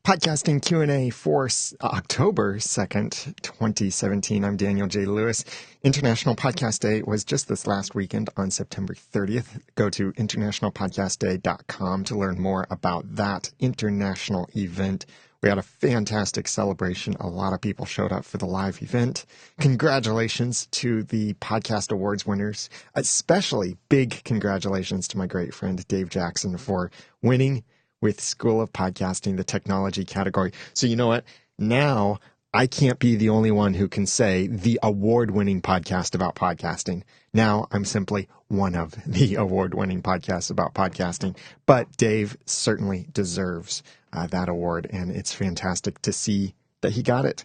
Podcasting Q&A for October 2nd, 2017. I'm Daniel J. Lewis. International Podcast Day was just this last weekend on September 30th. Go to internationalpodcastday.com to learn more about that international event. We had a fantastic celebration. A lot of people showed up for the live event. Congratulations to the Podcast Awards winners, especially big congratulations to my great friend Dave Jackson for winning with School of Podcasting, the technology category. So you know what? Now I can't be the only one who can say the award-winning podcast about podcasting. Now I'm simply one of the award-winning podcasts about podcasting. But Dave certainly deserves that award, and it's fantastic to see that he got it.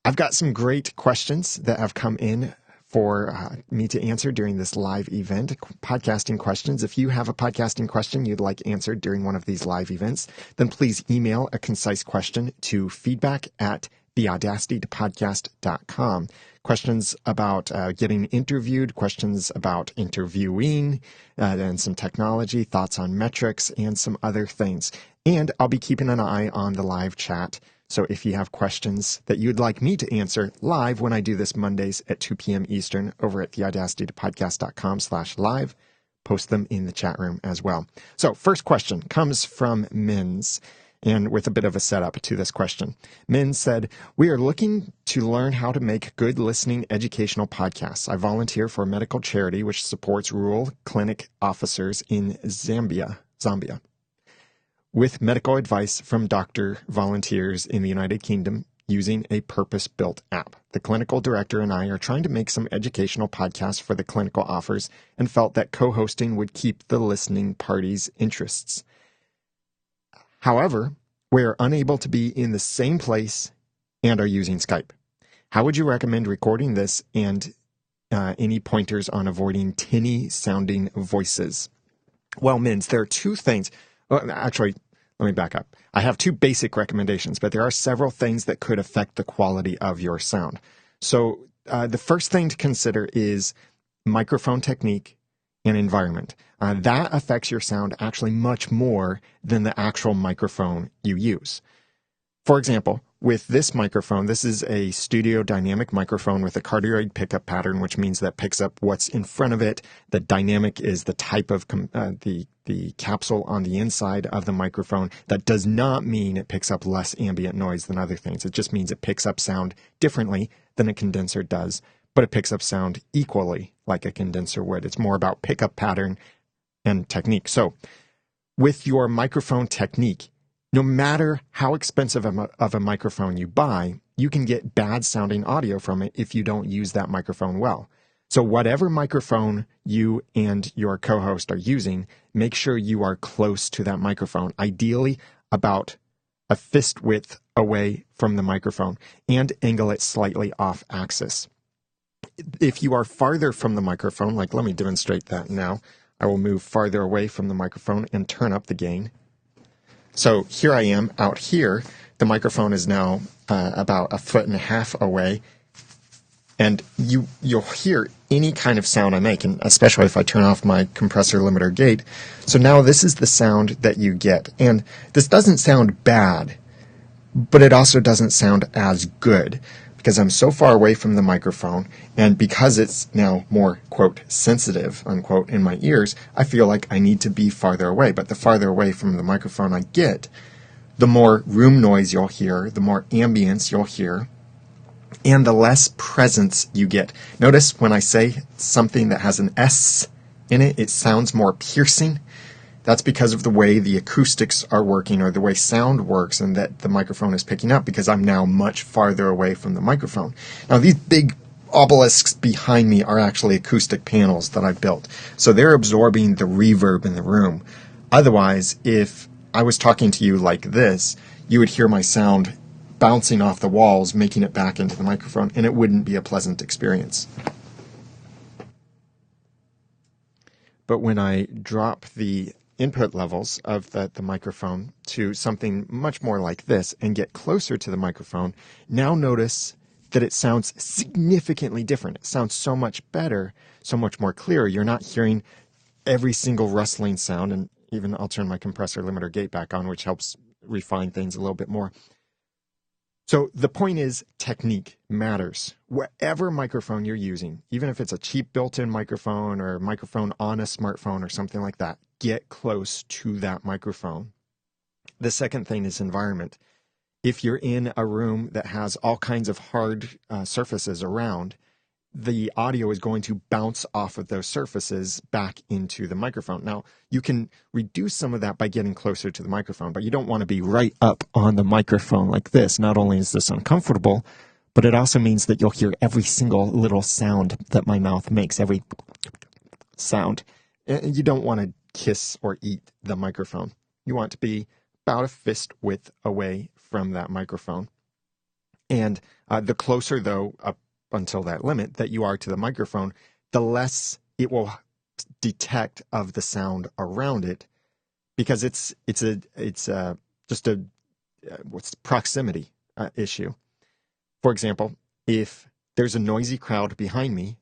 I've got some great questions that have come in for me to answer during this live event, podcasting questions. If you have a podcasting question you'd like answered during one of these live events, then please email a concise question to feedback@theaudacitytopodcast.com. Questions about getting interviewed, questions about interviewing, and some technology, thoughts on metrics, and some other things. And I'll be keeping an eye on the live chat. So if you have questions that you'd like me to answer live when I do this Mondays at 2 p.m. Eastern over at theaudacitytopodcast.com/live, post them in the chat room as well. So first question comes from Mins, and with a bit of a setup to this question. Mins said, "We are looking to learn how to make good listening educational podcasts. I volunteer for a medical charity which supports rural clinic officers in Zambia. With medical advice from doctor volunteers in the United Kingdom using a purpose-built app. The clinical director and I are trying to make some educational podcasts for the clinical offers and felt that co-hosting would keep the listening party's interests. However, we're unable to be in the same place and are using Skype. How would you recommend recording this, and any pointers on avoiding tinny-sounding voices?" Well, Mins, there are two things. Well, actually, let me back up. I have two basic recommendations, but there are several things that could affect the quality of your sound. So the first thing to consider is microphone technique and environment. That affects your sound actually much more than the actual microphone you use. For example, with this microphone, this is a studio dynamic microphone with a cardioid pickup pattern, which means that picks up what's in front of it. The dynamic is the type of the capsule on the inside of the microphone. That does not mean it picks up less ambient noise than other things. It just means it picks up sound differently than a condenser does, but it picks up sound equally like a condenser would. It's more about pickup pattern and technique. So with your microphone technique, no matter how expensive of a microphone you buy, you can get bad sounding audio from it if you don't use that microphone well. So whatever microphone you and your co-host are using, make sure you are close to that microphone, ideally about a fist width away from the microphone, and angle it slightly off axis. If you are farther from the microphone, like let me demonstrate that now. I will move farther away from the microphone and turn up the gain. So here I am out here. The microphone is now about 1.5 feet away. And you'll hear any kind of sound I make, and especially if I turn off my compressor limiter gate. So now this is the sound that you get. And this doesn't sound bad, but it also doesn't sound as good because I'm so far away from the microphone, and because it's now more, quote, sensitive, unquote, in my ears, I feel like I need to be farther away. But the farther away from the microphone I get, the more room noise you'll hear, the more ambience you'll hear, and the less presence you get. Notice when I say something that has an S in it, it sounds more piercing. That's because of the way the acoustics are working, or the way sound works, and that the microphone is picking up, because I'm now much farther away from the microphone. Now, these big obelisks behind me are actually acoustic panels that I built. So they're absorbing the reverb in the room. Otherwise, if I was talking to you like this, you would hear my sound bouncing off the walls, making it back into the microphone, and it wouldn't be a pleasant experience. But when I drop the input levels of the microphone to something much more like this and get closer to the microphone, now notice that it sounds significantly different. It sounds so much better, so much more clear. You're not hearing every single rustling sound, and even I'll turn my compressor limiter gate back on, which helps refine things a little bit more. So the point is, technique matters. Whatever microphone you're using, even if it's a cheap built-in microphone or a microphone on a smartphone or something like that, get close to that microphone. The second thing is environment. If you're in a room that has all kinds of hard surfaces around, the audio is going to bounce off of those surfaces back into the microphone. Now, you can reduce some of that by getting closer to the microphone, but you don't want to be right up on the microphone like this. Not only is this uncomfortable, but it also means that you'll hear every single little sound that my mouth makes, every sound. You don't want to kiss or eat the microphone. You want to be about a fist width away from that microphone. And the closer, though, up until that limit that you are to the microphone, the less it will detect of the sound around it, because it's just a proximity issue. For example, if there's a noisy crowd behind me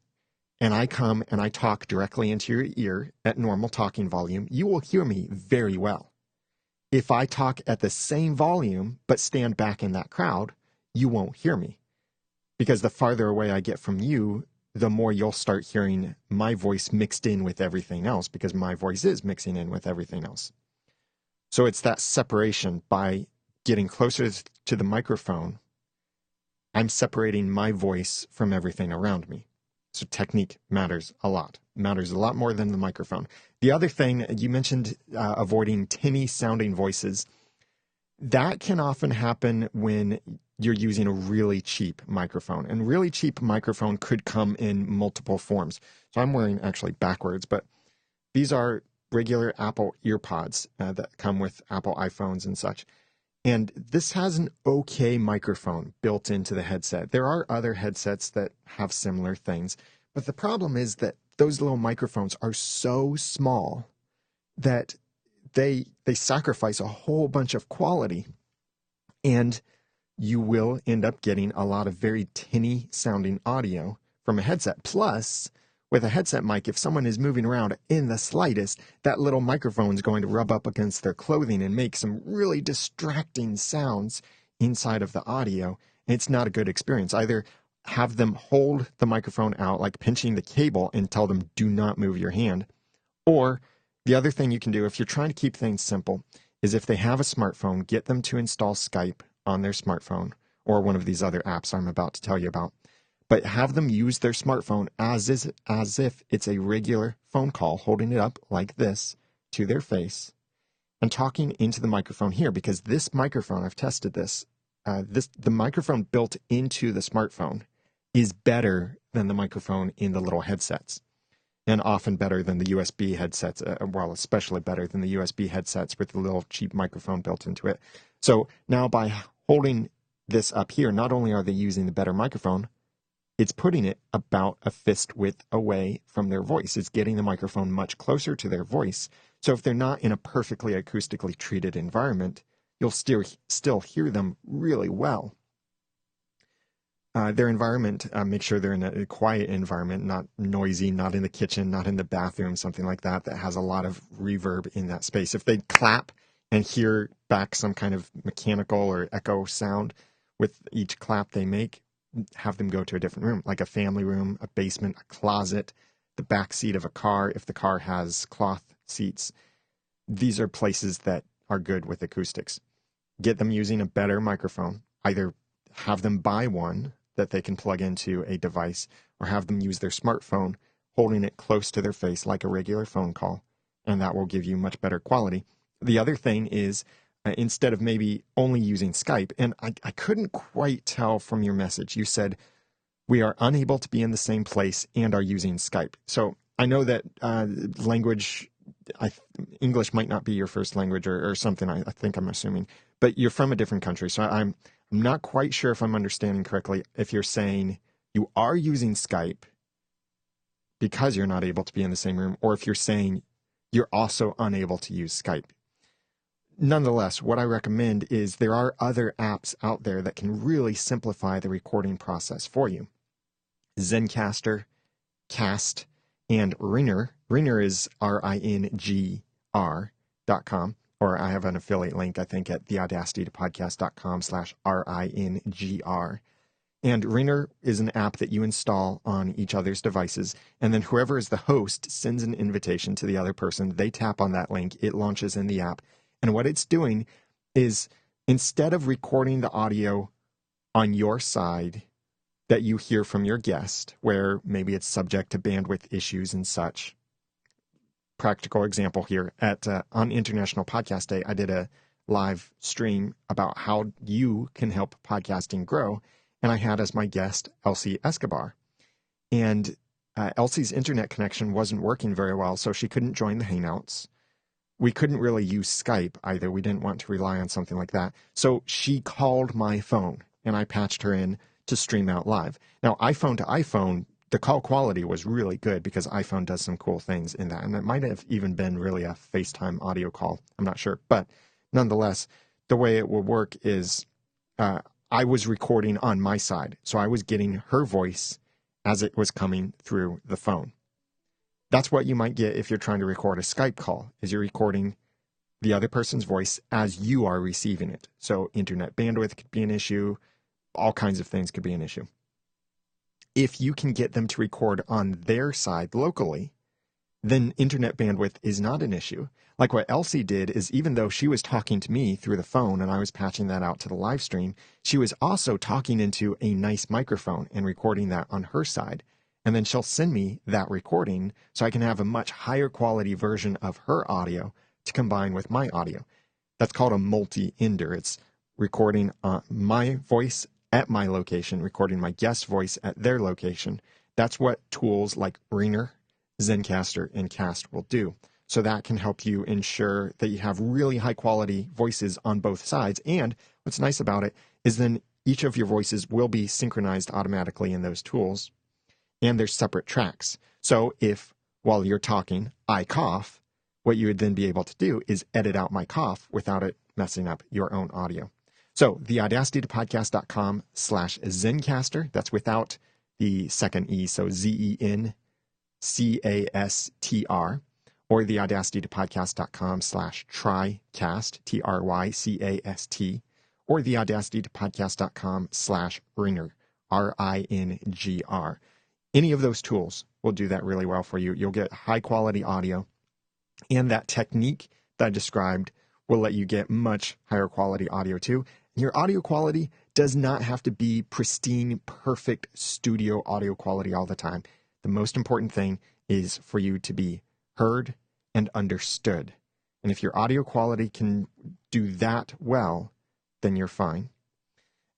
and I come and I talk directly into your ear at normal talking volume, you will hear me very well. If I talk at the same volume but stand back in that crowd, you won't hear me. Because the farther away I get from you, the more you'll start hearing my voice mixed in with everything else, because my voice is mixing in with everything else. So it's that separation. By getting closer to the microphone, I'm separating my voice from everything around me. So technique matters a lot. Matters a lot more than the microphone. The other thing, you mentioned avoiding tinny sounding voices. That can often happen when you're using a really cheap microphone. And really cheap microphone could come in multiple forms. So I'm wearing actually backwards, but these are regular Apple EarPods that come with Apple iPhones and such. And this has an okay microphone built into the headset. There are other headsets that have similar things, but the problem is that those little microphones are so small that they sacrifice a whole bunch of quality, and you will end up getting a lot of very tinny sounding audio from a headset. Plus, with a headset mic, if someone is moving around in the slightest, that little microphone is going to rub up against their clothing and make some really distracting sounds inside of the audio. And it's not a good experience. Either have them hold the microphone out, like pinching the cable, and tell them, do not move your hand. Or the other thing you can do, if you're trying to keep things simple, is if they have a smartphone, get them to install Skype on their smartphone or one of these other apps I'm about to tell you about. But have them use their smartphone as if it's a regular phone call, holding it up like this to their face and talking into the microphone here, because this microphone, I've tested this, the microphone built into the smartphone is better than the microphone in the little headsets, and often better than the USB headsets, well, especially better than the USB headsets with the little cheap microphone built into it. So now by holding this up here, not only are they using the better microphone, it's putting it about a fist width away from their voice. It's getting the microphone much closer to their voice. So if they're not in a perfectly acoustically treated environment, you'll still hear them really well. Their environment, make sure they're in a quiet environment, not noisy, not in the kitchen, not in the bathroom, something like that has a lot of reverb in that space. If they clap and hear back some kind of mechanical or echo sound with each clap they make, have them go to a different room, like a family room, a basement, a closet, the back seat of a car, if the car has cloth seats. These are places that are good with acoustics. Get them using a better microphone. Either have them buy one that they can plug into a device, or have them use their smartphone, holding it close to their face like a regular phone call, and that will give you much better quality. The other thing is, instead of maybe only using Skype, and I couldn't quite tell from your message, you said, we are unable to be in the same place and are using Skype. So I know that English might not be your first language or something, I think I'm assuming, but you're from a different country. So I'm not quite sure if I'm understanding correctly, if you're saying you are using Skype because you're not able to be in the same room, or if you're saying you're also unable to use Skype. Nonetheless, what I recommend is there are other apps out there that can really simplify the recording process for you. Zencastr, Cast, and Ringer. Ringer is RINGR.com. or I have an affiliate link, I think, at theaudacitytopodcast.com/RINGR. And Ringer is an app that you install on each other's devices, and then whoever is the host sends an invitation to the other person. They tap on that link, it launches in the app. And what it's doing is, instead of recording the audio on your side that you hear from your guest, where maybe it's subject to bandwidth issues and such. Practical example here, on International Podcast Day, I did a live stream about how you can help podcasting grow. And I had as my guest Elsie Escobar. And Elsie's internet connection wasn't working very well, so she couldn't join the Hangouts. We couldn't really use Skype either. We didn't want to rely on something like that. So she called my phone, and I patched her in to stream out live. Now, iPhone to iPhone, the call quality was really good because iPhone does some cool things in that. And it might have even been really a FaceTime audio call. I'm not sure. But nonetheless, the way it will work is I was recording on my side. So I was getting her voice as it was coming through the phone. That's what you might get if you're trying to record a Skype call, is you're recording the other person's voice as you are receiving it. So internet bandwidth could be an issue. All kinds of things could be an issue. If you can get them to record on their side locally, then internet bandwidth is not an issue. Like what Elsie did is, even though she was talking to me through the phone and I was patching that out to the live stream, she was also talking into a nice microphone and recording that on her side. And then she'll send me that recording so I can have a much higher quality version of her audio to combine with my audio. That's called a multi-ender. It's recording my voice at my location, recording my guest voice at their location. That's what tools like Ringer, Zencastr, and Cast will do. So that can help you ensure that you have really high quality voices on both sides. And what's nice about it is then each of your voices will be synchronized automatically in those tools. And there's separate tracks. So if, while you're talking, I cough, what you would then be able to do is edit out my cough without it messing up your own audio. So theaudacitytopodcast.com/Zencastr, that's without the second E, so ZENCASTR, or theaudacitytopodcast.com/trycast, TRYCAST, or theaudacitytopodcast.com/Ringer, RINGR. Any of those tools will do that really well for you. You'll get high quality audio, and that technique that I described will let you get much higher quality audio too. Your audio quality does not have to be pristine, perfect studio audio quality all the time. The most important thing is for you to be heard and understood. And if your audio quality can do that well, then you're fine.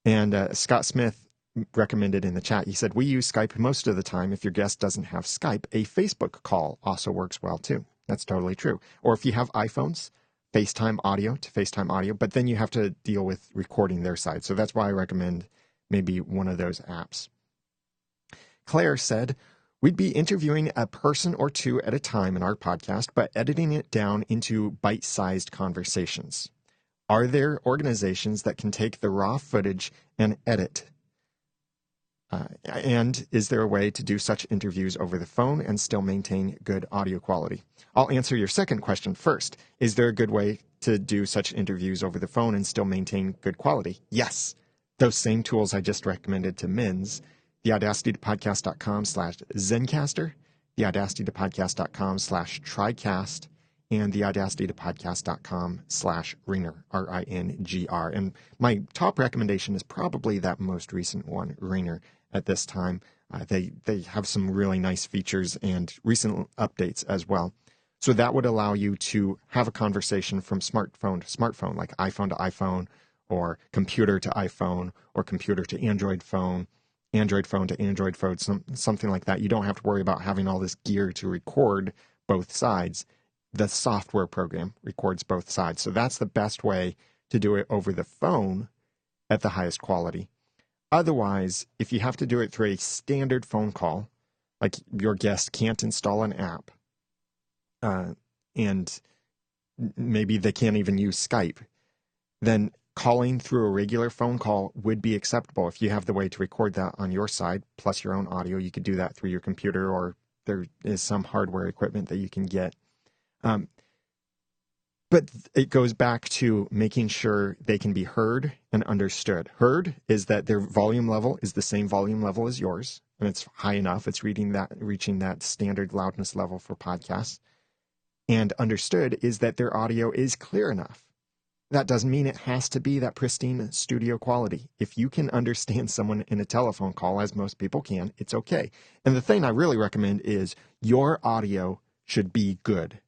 And Scott Smith recommended in the chat, he said, we use Skype most of the time. If your guest doesn't have Skype, a Facebook call also works well too. That's totally true. Or if you have iPhones, FaceTime audio to FaceTime audio, but then you have to deal with recording their side. So that's why I recommend maybe one of those apps. Claire said, we'd be interviewing a person or two at a time in our podcast, but editing it down into bite-sized conversations. Are there organizations that can take the raw footage and edit? And is there a way to do such interviews over the phone and still maintain good audio quality? I'll answer your second question first. Is there a good way to do such interviews over the phone and still maintain good quality? Yes. Those same tools I just recommended to Mins, theaudacitytopodcast.com/Zencastr, theaudacitytopodcast.com/Trycast, and theaudacitytopodcast.com/Ringer, RINGR. And my top recommendation is probably that most recent one, Ringer, at this time. They have some really nice features and recent updates as well. So that would allow you to have a conversation from smartphone to smartphone, like iPhone to iPhone, or computer to iPhone, or computer to Android phone to Android phone, something like that. You don't have to worry about having all this gear to record both sides. The software program records both sides. So that's the best way to do it over the phone at the highest quality. Otherwise, if you have to do it through a standard phone call, like your guest can't install an app, and maybe they can't even use Skype, then calling through a regular phone call would be acceptable. If you have the way to record that on your side, plus your own audio, you could do that through your computer, or there is some hardware equipment that you can get. But But it goes back to making sure they can be heard and understood. Heard is that their volume level is the same volume level as yours, and it's high enough. It's reaching that standard loudness level for podcasts. And understood is that their audio is clear enough. That doesn't mean it has to be that pristine studio quality. If you can understand someone in a telephone call, as most people can, it's okay. And the thing I really recommend is your audio should be good.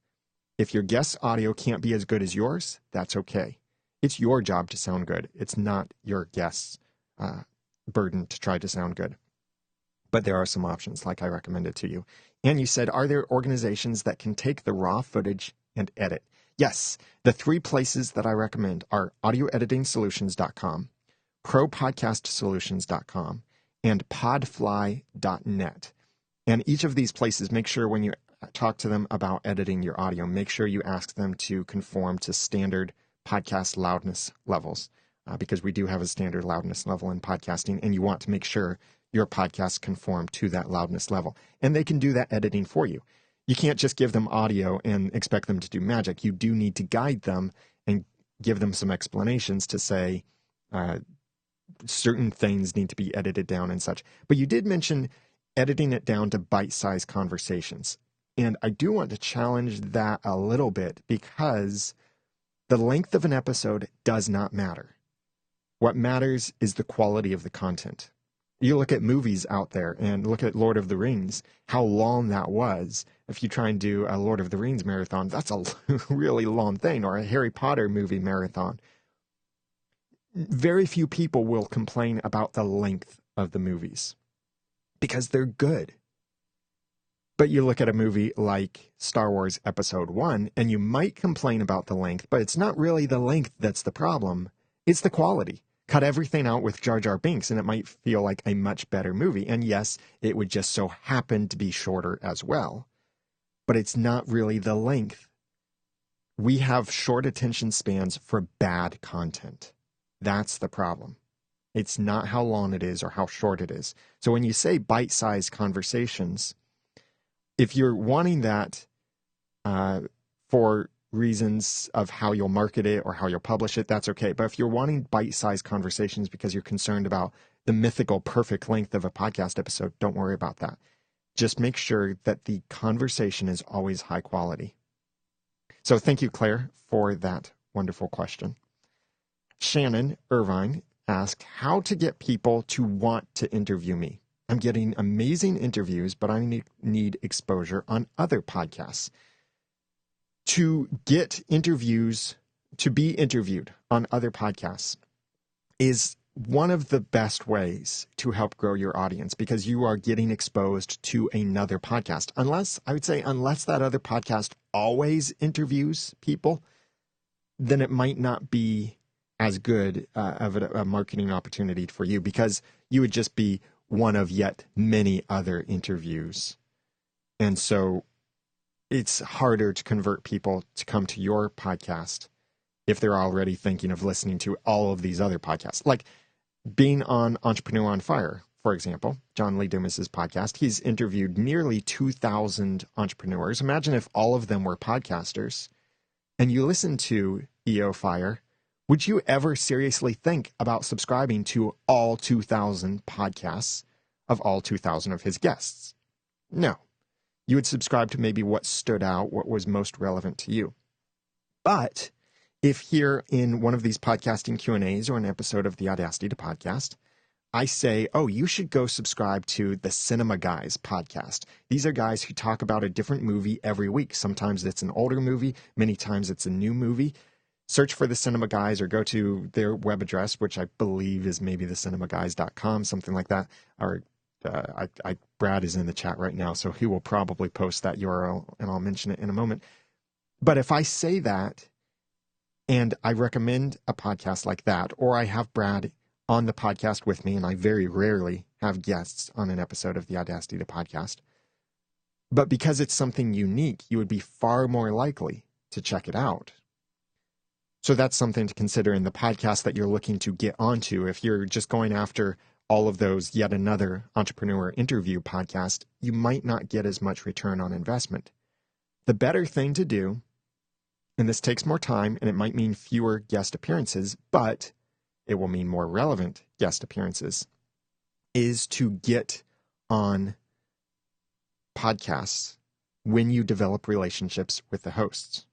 If your guest's audio can't be as good as yours, that's okay. It's your job to sound good. It's not your guest's burden to try to sound good. But there are some options, like I recommended to you. And you said, are there organizations that can take the raw footage and edit? Yes, the 3 places that I recommend are audioeditingsolutions.com, propodcastsolutions.com, and podfly.net. And each of these places, make sure when you talk to them about editing your audio, make sure you ask them to conform to standard podcast loudness levels, because we do have a standard loudness level in podcasting, and you want to make sure your podcasts conform to that loudness level. And they can do that editing for you. You can't just give them audio and expect them to do magic. You do need to guide them and give them some explanations to say certain things need to be edited down and such. But you did mention editing it down to bite-sized conversations. And I do want to challenge that a little bit, because the length of an episode does not matter. What matters is the quality of the content. You look at movies out there and look at Lord of the Rings, how long that was. If you try and do a Lord of the Rings marathon, that's a really long thing, or a Harry Potter movie marathon. Very few people will complain about the length of the movies because they're good. But you look at a movie like Star Wars Episode 1, and you might complain about the length, but it's not really the length that's the problem. It's the quality. Cut everything out with Jar Jar Binks, and it might feel like a much better movie. And yes, it would just so happen to be shorter as well. But it's not really the length. We have short attention spans for bad content. That's the problem. It's not how long it is or how short it is. So when you say bite-sized conversations, if you're wanting that for reasons of how you'll market it or how you'll publish it, that's okay. But if you're wanting bite-sized conversations because you're concerned about the mythical perfect length of a podcast episode, don't worry about that. Just make sure that the conversation is always high quality. So thank you, Claire, for that wonderful question. Shannon Irvine asked how to get people to want to interview me. I'm getting amazing interviews, but I need exposure on other podcasts. To get interviews, to be interviewed on other podcasts is one of the best ways to help grow your audience, because you are getting exposed to another podcast. Unless that other podcast always interviews people, then it might not be as good of a marketing opportunity for you, because you would just be one of yet many other interviews. And so it's harder to convert people to come to your podcast if they're already thinking of listening to all of these other podcasts. Like being on Entrepreneur on Fire, for example, John Lee Dumas's podcast. He's interviewed nearly 2,000 entrepreneurs. Imagine if all of them were podcasters and you listen to EO Fire. Would you ever seriously think about subscribing to all 2,000 podcasts of all 2,000 of his guests? No. You would subscribe to maybe what stood out, what was most relevant to you. But if here in one of these podcasting Q&As or an episode of the Audacity to Podcast, I say, oh, you should go subscribe to the Cinema Guys podcast. These are guys who talk about a different movie every week. Sometimes it's an older movie. Many times it's a new movie. Search for the Cinema Guys or go to their web address, which I believe is maybe thecinemagays.com, something like that. Or Brad is in the chat right now, so he will probably post that URL, and I'll mention it in a moment. But if I say that, and I recommend a podcast like that, or I have Brad on the podcast with me, and I very rarely have guests on an episode of the Audacity to Podcast, but because it's something unique, you would be far more likely to check it out. So that's something to consider in the podcast that you're looking to get onto. If you're just going after all of those yet another entrepreneur interview podcast, you might not get as much return on investment. The better thing to do and this takes more time and it might mean fewer guest appearances, but it will mean more relevant guest appearances, is to get on podcasts when you develop relationships with the hosts.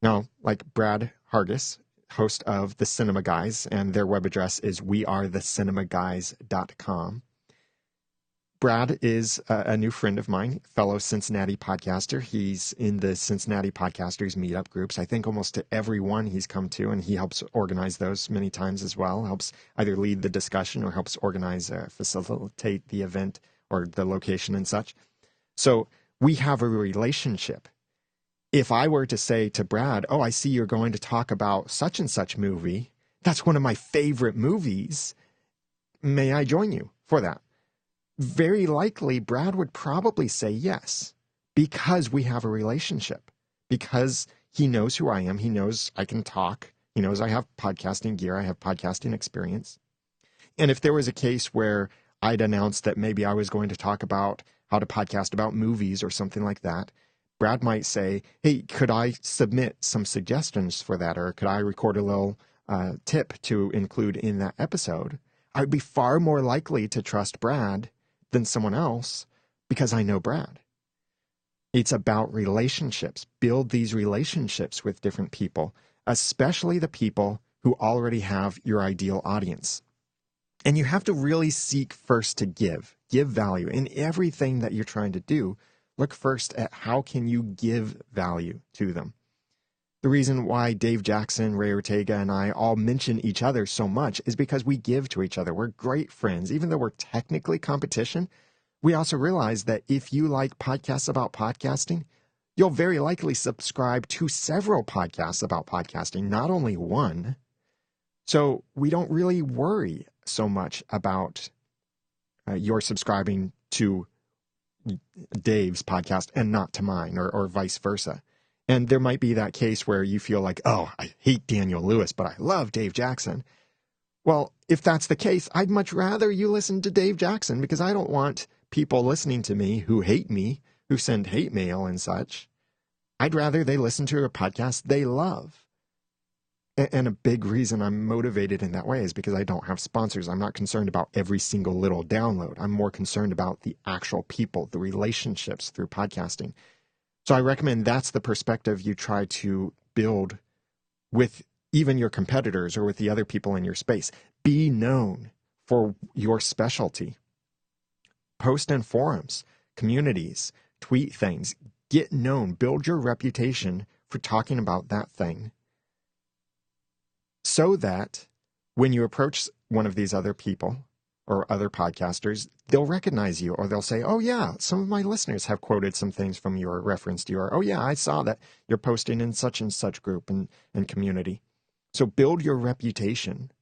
Now, like Brad Hargis, host of The Cinema Guys, and their web address is wearethecinemaguys.com. Brad is a new friend of mine, fellow Cincinnati podcaster. He's in the Cincinnati Podcasters meetup groups. I think almost to every one he's come to, and he helps organize those many times as well. Helps either lead the discussion or helps organize, facilitate the event or the location and such. So we have a relationship. If I were to say to Brad, oh, I see you're going to talk about such and such movie. That's one of my favorite movies. May I join you for that? Very likely, Brad would probably say yes, because we have a relationship, because he knows who I am. He knows I can talk. He knows I have podcasting gear. I have podcasting experience. And if there was a case where I'd announced that maybe I was going to talk about how to podcast about movies or something like that, Brad might say, hey, could I submit some suggestions for that? Or could I record a little tip to include in that episode? I'd be far more likely to trust Brad than someone else because I know Brad. It's about relationships. Build these relationships with different people, especially the people who already have your ideal audience. And you have to really seek first to give value in everything that you're trying to do. Look first at how can you give value to them. The reason why Dave Jackson, Ray Ortega, and I all mention each other so much is because we give to each other. We're great friends. Even though we're technically competition, we also realize that if you like podcasts about podcasting, you'll very likely subscribe to several podcasts about podcasting, not only one. So we don't really worry so much about your subscribing to Dave's podcast and not to mine, or vice versa. And there might be that case where you feel like, oh, I hate Daniel Lewis, but I love Dave Jackson. Well, if that's the case, I'd much rather you listen to Dave Jackson, because I don't want people listening to me, who send hate mail and such. I'd rather they listen to a podcast they love. And a big reason I'm motivated in that way is because I don't have sponsors. I'm not concerned about every single little download. I'm more concerned about the actual people, the relationships through podcasting. So I recommend that's the perspective you try to build with even your competitors or with the other people in your space. Be known for your specialty. Post in forums, communities, tweet things. Get known. Build your reputation for talking about that thing, so that when you approach one of these other people or other podcasters, they'll recognize you, or they'll say, oh yeah, some of my listeners have quoted some things from you or referenced you, or oh yeah, I saw that you're posting in such and such group and community. So build your reputation.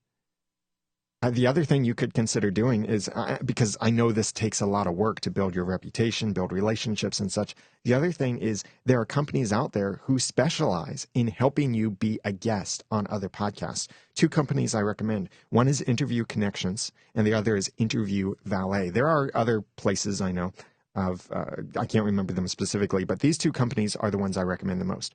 The other thing you could consider doing is, because I know this takes a lot of work to build your reputation, build relationships and such. The other thing is there are companies out there who specialize in helping you be a guest on other podcasts. Two companies I recommend. One is Interview Connections, and the other is Interview Valet. There are other places I know of, I can't remember them specifically, but these two companies are the ones I recommend the most.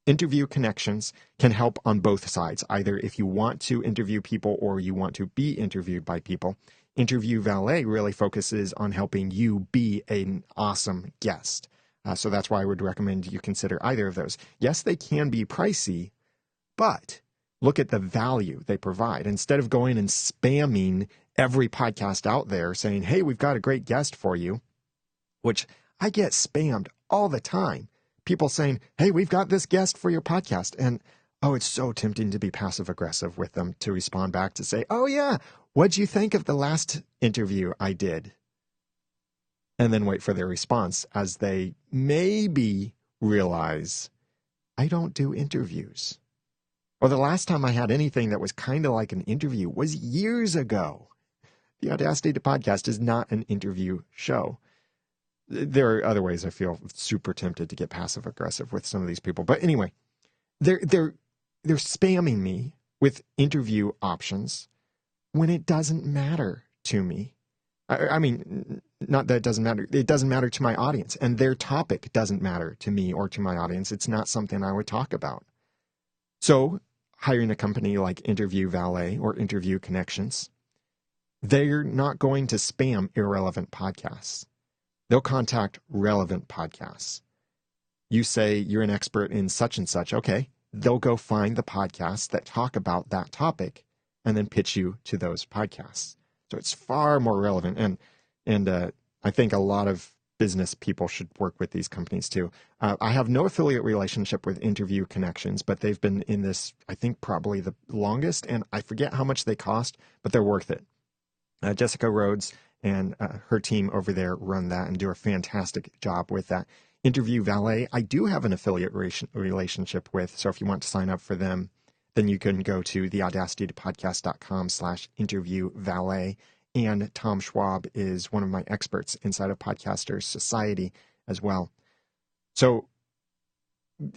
Interview Connections can help on both sides, either if you want to interview people or you want to be interviewed by people. Interview Valet really focuses on helping you be an awesome guest. So that's why I would recommend you consider either of those. Yes, they can be pricey, but look at the value they provide. Instead of going and spamming every podcast out there saying, hey, we've got a great guest for you, which I get spammed all the time. People saying, hey, we've got this guest for your podcast. And, oh, it's so tempting to be passive aggressive with them, to respond back to say, oh, yeah, what'd you think of the last interview I did? And then wait for their response as they maybe realize, I don't do interviews. Or the last time I had anything that was kind of like an interview was years ago. The Audacity to Podcast is not an interview show. There are other ways I feel super tempted to get passive aggressive with some of these people. But anyway, they're spamming me with interview options when it doesn't matter to me. I mean, not that it doesn't matter. It doesn't matter to my audience, and their topic doesn't matter to me or to my audience. It's not something I would talk about. So hiring a company like Interview Valet or Interview Connections, they're not going to spam irrelevant podcasts. They'll contact relevant podcasts. You say you're an expert in such and such. Okay, they'll go find the podcasts that talk about that topic and then pitch you to those podcasts. So it's far more relevant. And I think a lot of business people should work with these companies too. I have no affiliate relationship with Interview Connections, but they've been in this, I think, probably the longest. And I forget how much they cost, but they're worth it. Jessica Rhodes and her team over there run that and do a fantastic job with that. Interview Valet, I do have an affiliate relationship with. So if you want to sign up for them, then you can go to theaudacitypodcast.com/interview valet. And Tom Schwab is one of my experts inside of Podcasters Society as well. So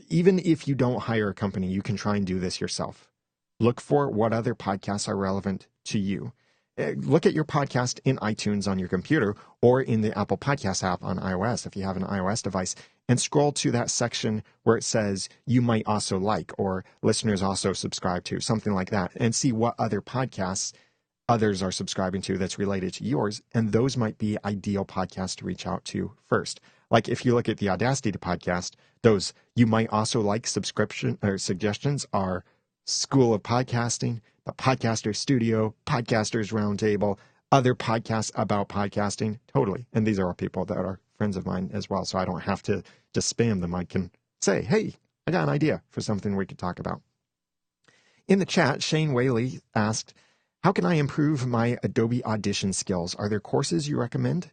even if you don't hire a company, you can try and do this yourself. Look for what other podcasts are relevant to you. Look at your podcast in iTunes on your computer or in the Apple Podcast app on iOS if you have an iOS device, and scroll to that section where it says you might also like or listeners also subscribe to, something like that, and see what other podcasts others are subscribing to that's related to yours, and those might be ideal podcasts to reach out to first. Like if you look at the Audacity podcast, those you might also like subscription or suggestions are School of Podcasting, the Podcaster Studio, Podcasters Roundtable, other podcasts about podcasting, totally. And these are all people that are friends of mine as well, so I don't have to just spam them. I can say, hey, I got an idea for something we could talk about. In the chat, Shane Whaley asked, how can I improve my Adobe Audition skills? Are there courses you recommend?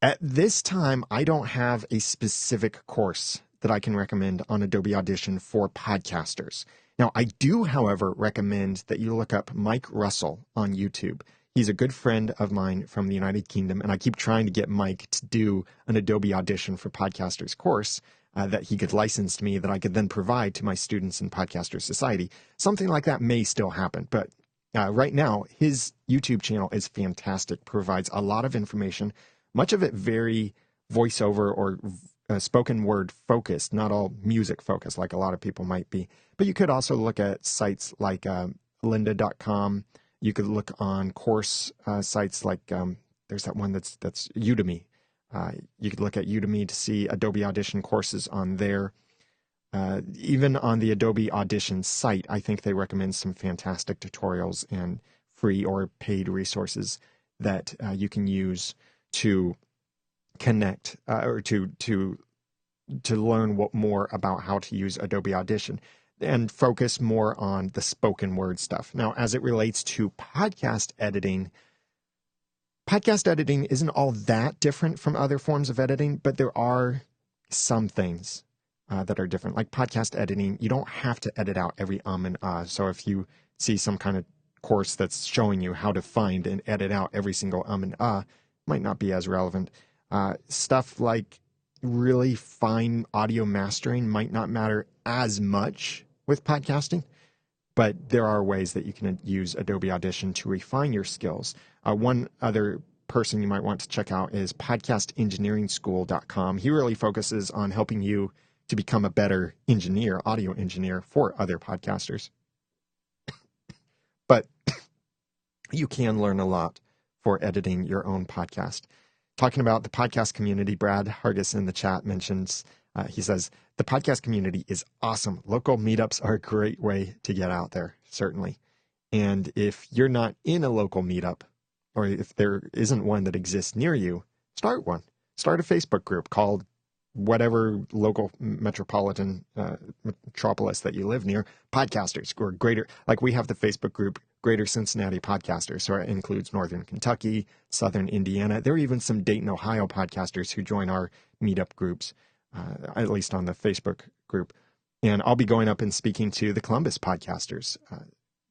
At this time, I don't have a specific course that I can recommend on Adobe Audition for podcasters. Now, I do, however, recommend that you look up Mike Russell on YouTube. He's a good friend of mine from the United Kingdom, and I keep trying to get Mike to do an Adobe Audition for Podcasters course that he could license to me that I could then provide to my students in Podcaster Society. Something like that may still happen, but right now, his YouTube channel is fantastic, provides a lot of information, much of it very voiceover or spoken word focused, not all music focused like a lot of people might be. But you could also look at sites like lynda.com. You could look on course sites like there's that one that's Udemy. You could look at Udemy to see Adobe Audition courses on there. Even on the Adobe Audition site, I think they recommend some fantastic tutorials and free or paid resources that you can use to connect or to learn more about how to use Adobe Audition and focus more on the spoken word stuff. Now, as it relates to podcast editing isn't all that different from other forms of editing, but there are some things that are different. Like podcast editing, you don't have to edit out every and So if you see some kind of course that's showing you how to find and edit out every single and might not be as relevant. Stuff like really fine audio mastering might not matter as much with podcasting, but there are ways that you can use Adobe Audition to refine your skills. One other person you might want to check out is podcastengineeringschool.com. He really focuses on helping you to become a better engineer, audio engineer for other podcasters. But you can learn a lot for editing your own podcast. Talking about the podcast community, Brad Hargis in the chat mentions, he says, the podcast community is awesome. Local meetups are a great way to get out there, certainly. And if you're not in a local meetup, or if there isn't one that exists near you, start one. Start a Facebook group called whatever local metropolitan metropolis that you live near, podcasters, or greater, like we have the Facebook group, Greater Cincinnati Podcasters. So it includes Northern Kentucky, Southern Indiana. There are even some Dayton, Ohio podcasters who join our meetup groups, at least on the Facebook group. And I'll be going up and speaking to the Columbus Podcasters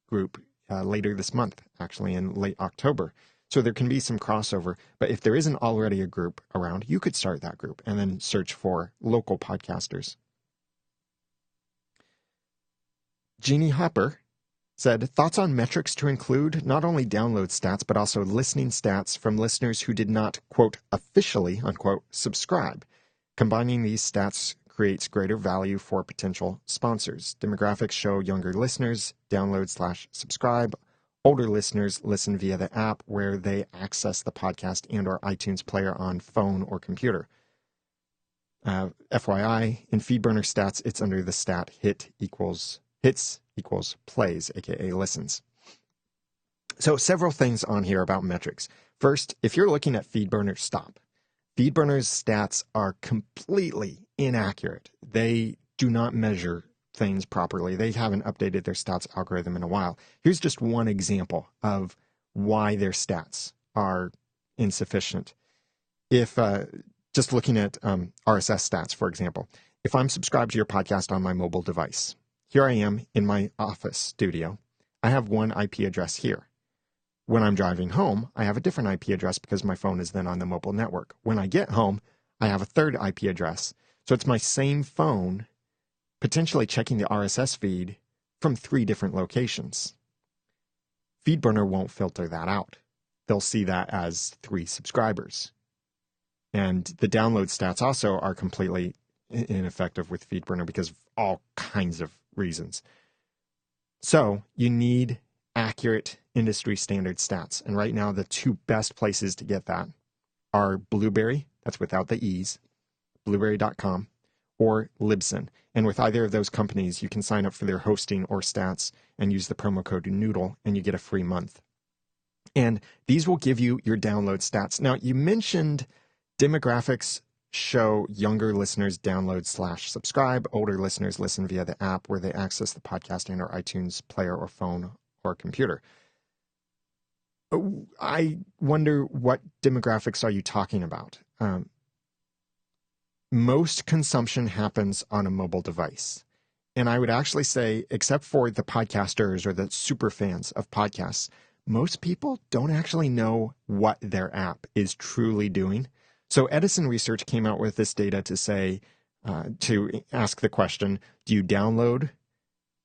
group later this month, actually in late October. So there can be some crossover, but if there isn't already a group around, you could start that group and then search for local podcasters. Jeannie Hopper said, thoughts on metrics to include not only download stats, but also listening stats from listeners who did not, quote, officially, unquote, subscribe. Combining these stats creates greater value for potential sponsors. Demographics show younger listeners download/subscribe. Older listeners listen via the app where they access the podcast and or iTunes player on phone or computer. FYI, in FeedBurner stats, it's under the stat hits equals plays, aka listens. So several things on here about metrics. First, if you're looking at FeedBurner, stop. FeedBurner's stats are completely inaccurate. They do not measure things properly. They haven't updated their stats algorithm in a while. Here's just one example of why their stats are insufficient. If just looking at RSS stats, for example, if I'm subscribed to your podcast on my mobile device, here I am in my office studio. I have one IP address here. When I'm driving home, I have a different IP address because my phone is then on the mobile network. When I get home, I have a third IP address. So it's my same phone potentially checking the RSS feed from 3 different locations. FeedBurner won't filter that out. They'll see that as 3 subscribers. And the download stats also are completely ineffective with FeedBurner because of all kinds of reasons. So you need accurate industry standard stats. And right now, the 2 best places to get that are Blueberry, that's without the E's, blueberry.com, or Libsyn. And with either of those companies, you can sign up for their hosting or stats and use the promo code Noodle, and you get a free month. And these will give you your download stats. Now, you mentioned demographics show younger listeners download/subscribe. Older listeners listen via the app where they access the podcast and or iTunes player or phone or computer. I wonder, what demographics are you talking about? Most consumption happens on a mobile device. And I would actually say, except for the podcasters or the super fans of podcasts, most people don't actually know what their app is truly doing. So Edison Research came out with this data to say, to ask the question, do you download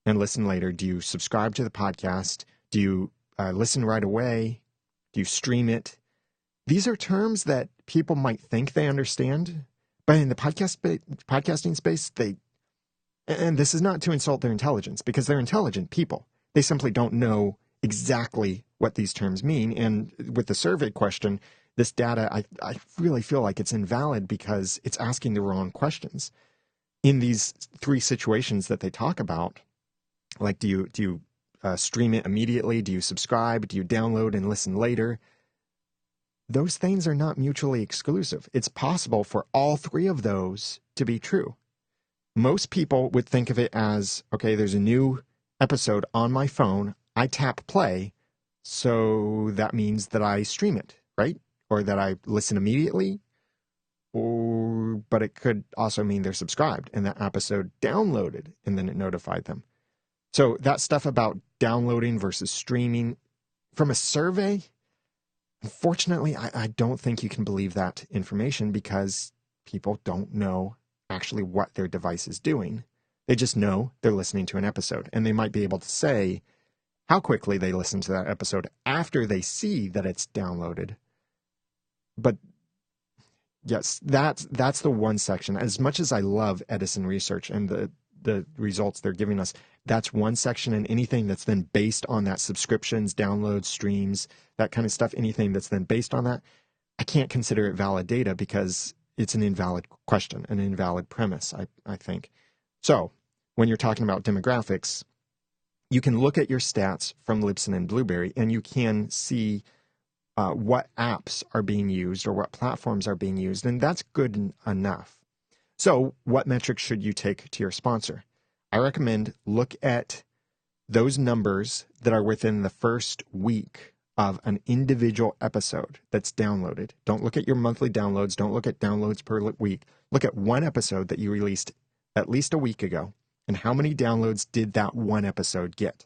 and listen later? Do you subscribe to the podcast? Do you listen right away? Do you stream it? These are terms that people might think they understand, but in the podcasting space, and this is not to insult their intelligence, because they're intelligent people. They simply don't know exactly what these terms mean. And with the survey question, this data, I really feel like it's invalid because it's asking the wrong questions. In these 3 situations that they talk about, like do you stream it immediately? Do you subscribe? Do you download and listen later? Those things are not mutually exclusive. It's possible for all 3 of those to be true. Most people would think of it as, okay, there's a new episode on my phone. I tap play, so that means that I stream it, right? Or that I listen immediately. But it could also mean they're subscribed and that episode downloaded and then it notified them. So that stuff about downloading versus streaming from a survey, unfortunately, I don't think you can believe that information because people don't know actually what their device is doing. They just know they're listening to an episode, and they might be able to say how quickly they listen to that episode after they see that it's downloaded. But yes, that's the one section. As much as I love Edison Research and the results they're giving us, that's one section, and anything that's then based on that, subscriptions, downloads, streams, that kind of stuff, anything that's then based on that, I can't consider it valid data because it's an invalid question, an invalid premise, I think. So when you're talking about demographics, you can look at your stats from Libsyn and Blueberry, and you can see what apps are being used or what platforms are being used, and that's good enough. So what metrics should you take to your sponsor? I recommend look at those numbers that are within the first week of an individual episode that's downloaded. Don't look at your monthly downloads. Don't look at downloads per week. Look at one episode that you released at least a week ago, and how many downloads did that one episode get?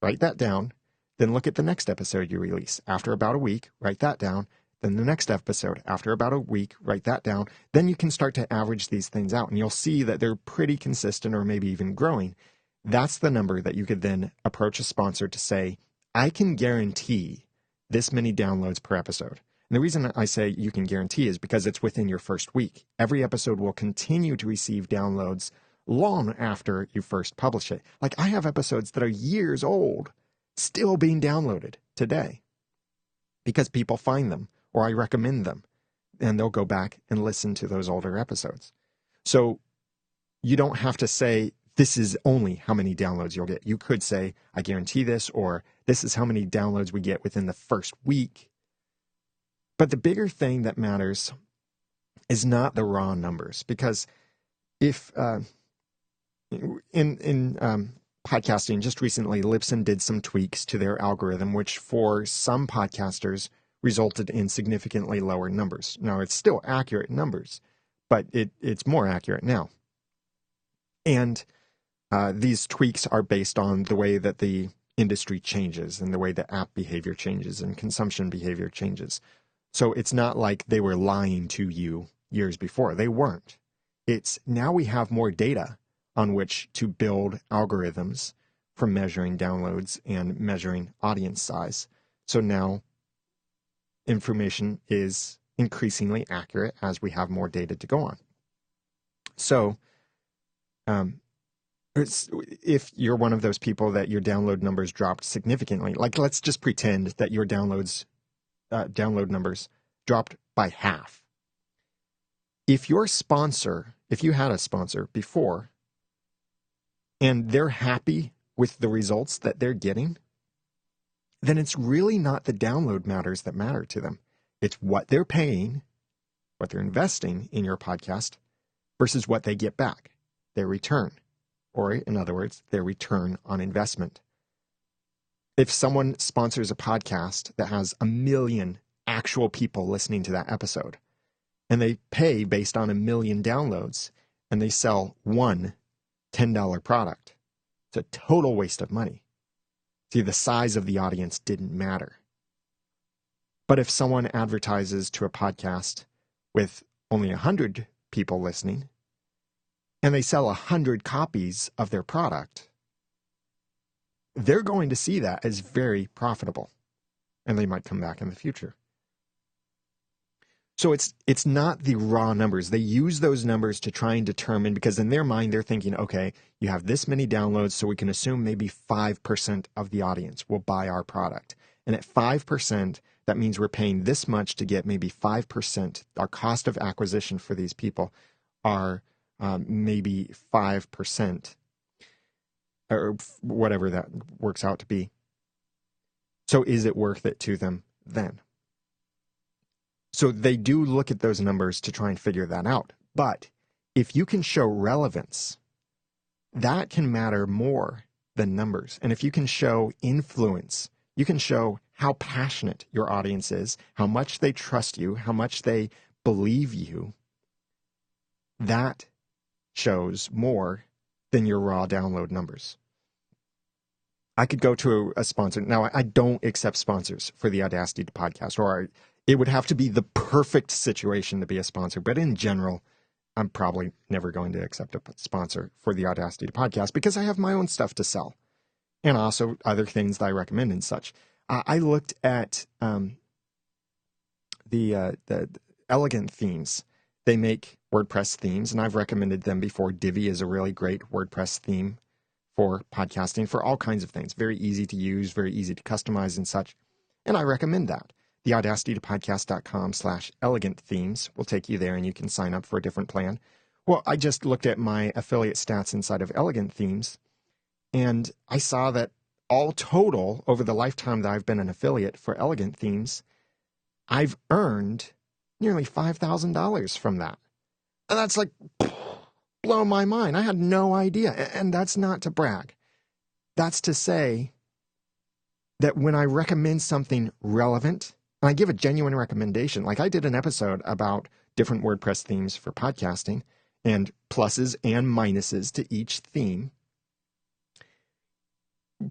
Write that down. Then look at the next episode you release. After about a week, write that down. Then the next episode, after about a week, write that down. Then you can start to average these things out, and you'll see that they're pretty consistent or maybe even growing. That's the number that you could then approach a sponsor to say, I can guarantee this many downloads per episode. And the reason I say you can guarantee is because it's within your first week. Every episode will continue to receive downloads long after you first publish it. Like, I have episodes that are years old still being downloaded today because people find them or I recommend them and they'll go back and listen to those older episodes. So you don't have to say, this is only how many downloads you'll get. You could say, I guarantee this, or this is how many downloads we get within the first week. But the bigger thing that matters is not the raw numbers, because if in podcasting, just recently, Libsyn did some tweaks to their algorithm, which for some podcasters resulted in significantly lower numbers. Now, it's still accurate numbers, but it's more accurate now. And these tweaks are based on the way that the industry changes and the way that app behavior changes and consumption behavior changes. So it's not like they were lying to you years before. They weren't. It's now we have more data on which to build algorithms for measuring downloads and measuring audience size. So now information is increasingly accurate as we have more data to go on. So if you're one of those people that your download numbers dropped significantly, like let's just pretend that your download numbers dropped by half. If you had a sponsor before, and they're happy with the results that they're getting, then it's really not the download matters that matter to them. It's what they're paying, what they're investing in your podcast versus what they get back, their return, or in other words, their return on investment. If someone sponsors a podcast that has 1 million actual people listening to that episode, and they pay based on 1 million downloads, and they sell one $10 product, it's a total waste of money. See, the size of the audience didn't matter. But if someone advertises to a podcast with only 100 people listening, and they sell 100 copies of their product, they're going to see that as very profitable, and they might come back in the future. So it's not the raw numbers. They use those numbers to try and determine, because in their mind, they're thinking, okay, you have this many downloads, so we can assume maybe 5% of the audience will buy our product. And at 5%, that means we're paying this much to get maybe 5%. Our cost of acquisition for these people are maybe 5%, or whatever that works out to be. So is it worth it to them then? So they do look at those numbers to try and figure that out. But if you can show relevance, that can matter more than numbers. And if you can show influence, you can show how passionate your audience is, how much they trust you, how much they believe you, that shows more than your raw download numbers. I could go to a sponsor. Now, I don't accept sponsors for the Audacity podcast, or it would have to be the perfect situation to be a sponsor. But in general, I'm probably never going to accept a sponsor for the Audacity podcast because I have my own stuff to sell, and also other things that I recommend and such. I looked at the Elegant Themes. They make WordPress themes, and I've recommended them before. Divi is a really great WordPress theme for podcasting, for all kinds of things. Very easy to use, very easy to customize and such. And I recommend that. The audacitytopodcast.com/elegant themes will take you there, and you can sign up for a different plan. Well, I just looked at my affiliate stats inside of Elegant Themes, and I saw that all total, over the lifetime that I've been an affiliate for Elegant Themes, I've earned nearly $5,000 from that. And that's like, blow my mind. I had no idea. And that's not to brag. That's to say that when I recommend something relevant, and I give a genuine recommendation, like I did an episode about different WordPress themes for podcasting and pluses and minuses to each theme,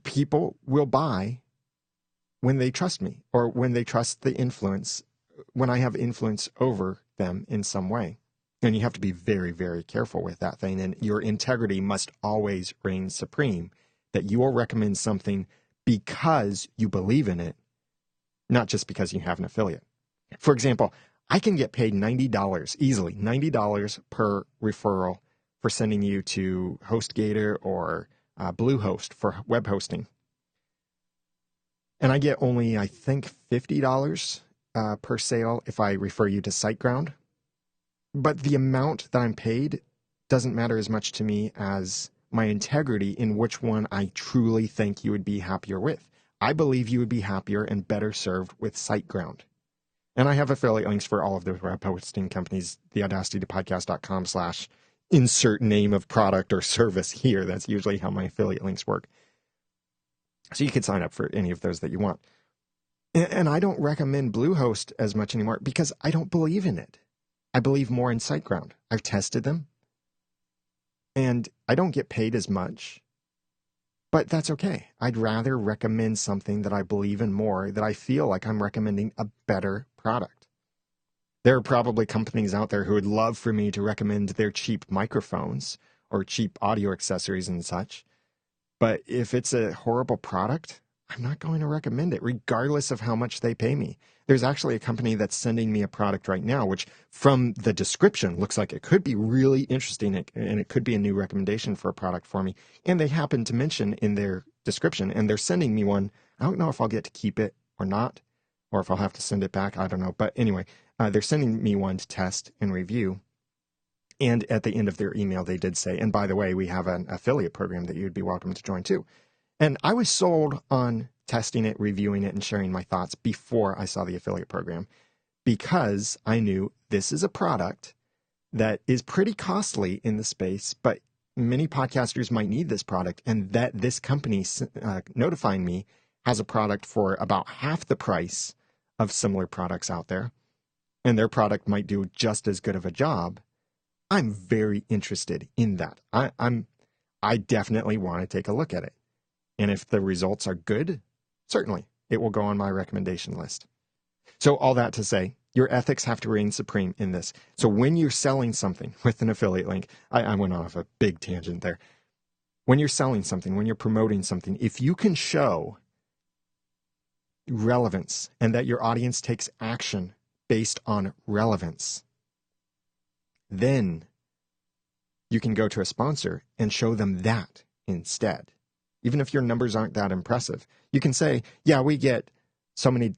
people will buy when they trust me, or when they trust the influence, when I have influence over them in some way. And you have to be very, very careful with that thing. And your integrity must always reign supreme, that you will recommend something because you believe in it, not just because you have an affiliate. For example, I can get paid $90 easily, $90 per referral for sending you to HostGator or Bluehost for web hosting. And I get only, I think, $50 per sale if I refer you to SiteGround. But the amount that I'm paid doesn't matter as much to me as my integrity in which one I truly think you would be happier with. I believe you would be happier and better served with SiteGround. And I have affiliate links for all of the web hosting companies, the audacitypodcast.com/insert name of product or service here. That's usually how my affiliate links work. So you can sign up for any of those that you want. And I don't recommend Bluehost as much anymore because I don't believe in it. I believe more in SiteGround. I've tested them. And I don't get paid as much. But that's okay. I'd rather recommend something that I believe in more, that I feel like I'm recommending a better product. There are probably companies out there who would love for me to recommend their cheap microphones or cheap audio accessories and such. But if it's a horrible product, I'm not going to recommend it, regardless of how much they pay me. There's actually a company that's sending me a product right now, which from the description looks like it could be really interesting, and it could be a new recommendation for a product for me. And they happen to mention in their description, and they're sending me one. I don't know if I'll get to keep it or not, or if I'll have to send it back. I don't know. But anyway, they're sending me one to test and review. And at the end of their email, they did say, and by the way, we have an affiliate program that you'd be welcome to join too. And I was sold on testing it, reviewing it, and sharing my thoughts before I saw the affiliate program, because I knew this is a product that is pretty costly in the space, but many podcasters might need this product, and that this company notifying me has a product for about half the price of similar products out there, and their product might do just as good of a job. I'm very interested in that. I definitely want to take a look at it. And if the results are good, certainly it will go on my recommendation list. So all that to say, your ethics have to reign supreme in this. So when you're selling something with an affiliate link, I went off a big tangent there. When you're selling something, when you're promoting something, if you can show relevance and that your audience takes action based on relevance, then you can go to a sponsor and show them that instead. Even if your numbers aren't that impressive, you can say, yeah, we get so many